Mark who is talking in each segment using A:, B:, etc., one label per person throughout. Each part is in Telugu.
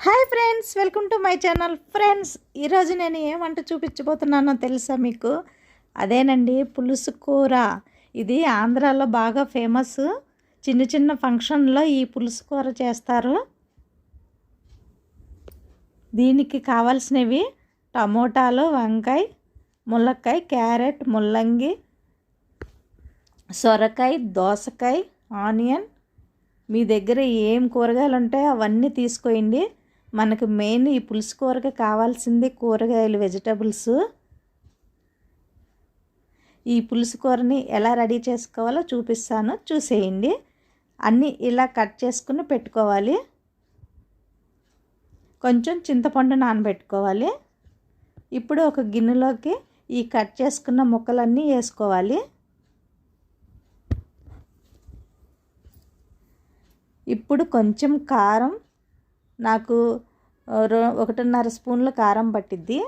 A: Hi friends, welcome to my channel. Friends, ఈరోజు నేను ఏ వంట చూపించబోతున్నానో తెలుసా మీకు? అదేనండి, పులుసు కూర. ఇది ఆంధ్రాలో బాగా ఫేమస్. చిన్న చిన్న ఫంక్షన్లో ఈ పులుసు కూర చేస్తారు. దీనికి కావాల్సినవి టమోటాలు, వంకాయ, ములక్కాయ, క్యారెట్, ముల్లంగి, సొరకాయ, దోసకాయ, ఆనియన్. మీ దగ్గర ఏం కూరగాయలు ఉంటాయో అవన్నీ తీసుకోండి. మనకు మెయిన్ ఈ పులుసు కూరకి కావాల్సింది కూరగాయలు, వెజిటబుల్స్. ఈ పులుసు కూరని ఎలా రెడీ చేసుకోవాలో చూపిస్తాను, చూసేయండి. అన్నీ ఇలా కట్ చేసుకుని పెట్టుకోవాలి. కొంచెం చింతపండు నానబెట్టుకోవాలి. ఇప్పుడు ఒక గిన్నెలోకి ఈ కట్ చేసుకున్న ముక్కలన్నీ వేసుకోవాలి. ఇప్పుడు కొంచెం కారం, నాకు 1.5 స్పూన్ల కారం పట్టిద్ది.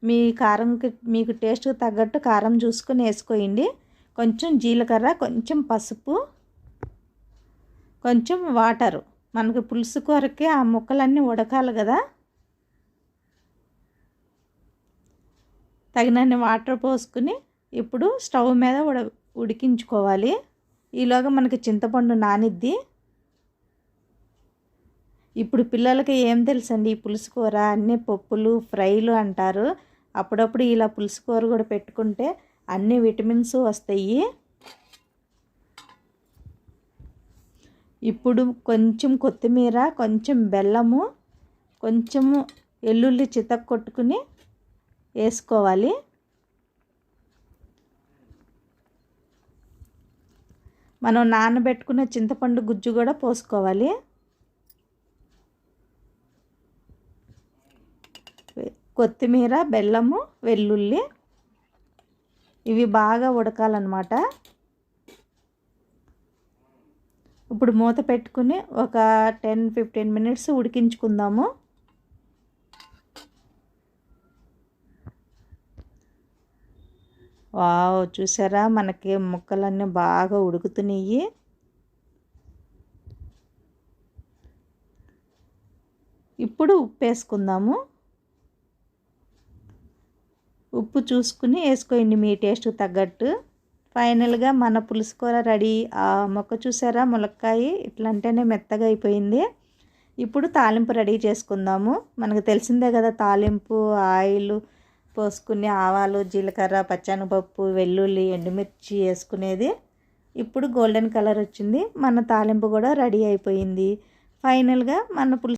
A: మీ కారంకి మీకు టేస్ట్కి తగ్గట్టు కారం చూసుకొని వేసుకోండి. కొంచెం జీలకర్ర, కొంచెం పసుపు, కొంచెం వాటరు. మనకు పులుసు కూరకి ఆ ముక్కలన్నీ ఉడకాలి కదా, తగినన్ని వాటర్ పోసుకుని ఇప్పుడు స్టవ్ మీద ఉడికించుకోవాలి. ఈలోగా మనకి చింతపండు నానిద్ది. ఇప్పుడు పిల్లలకి ఏం తెలుసండి, ఈ పులుసు కూర అన్నీ పప్పులు, ఫ్రైలు అంటారు. అప్పుడప్పుడు ఇలా పులుసు కూర కూడా పెట్టుకుంటే అన్ని విటమిన్స్ వస్తాయి. ఇప్పుడు కొంచెం కొత్తిమీర, కొంచెం బెల్లము, కొంచెము వెల్లుల్లి చితక్కొట్టుకుని వేసుకోవాలి. మనం నానబెట్టుకున్న చింతపండు గుజ్జు కూడా పోసుకోవాలి. కొత్తిమీర, బెల్లము, వెల్లుల్లి ఇవి బాగా ఉడకాలన్నమాట. ఇప్పుడు మూత పెట్టుకుని ఒక 10-15 మినిట్స్ ఉడికించుకుందాము. వావ్, చూసారా, మనకి ముక్కలన్నీ బాగా ఉడుకుతున్నాయి. ఇప్పుడు ఉప్పు వేసుకుందాము. ఉప్పు చూసుకుని వేసుకోండి మీ టేస్ట్కి తగ్గట్టు. ఫైనల్గా మన పులుసు కూర రెడీ. ఆ మొక్క చూసారా, ములక్కాయ ఇట్లా అంటేనే మెత్తగా అయిపోయింది. ఇప్పుడు తాలింపు రెడీ చేసుకుందాము. మనకు తెలిసిందే కదా, తాలింపు ఆయిల్ పోసుకుని ఆవాలు, జీలకర్ర, పచ్చనపప్పు, వెల్లుల్లి, ఎండుమిర్చి వేసుకునేది. ఇప్పుడు గోల్డెన్ కలర్ వచ్చింది, మన తాలింపు కూడా రెడీ అయిపోయింది. ఫైనల్గా మన పులుసు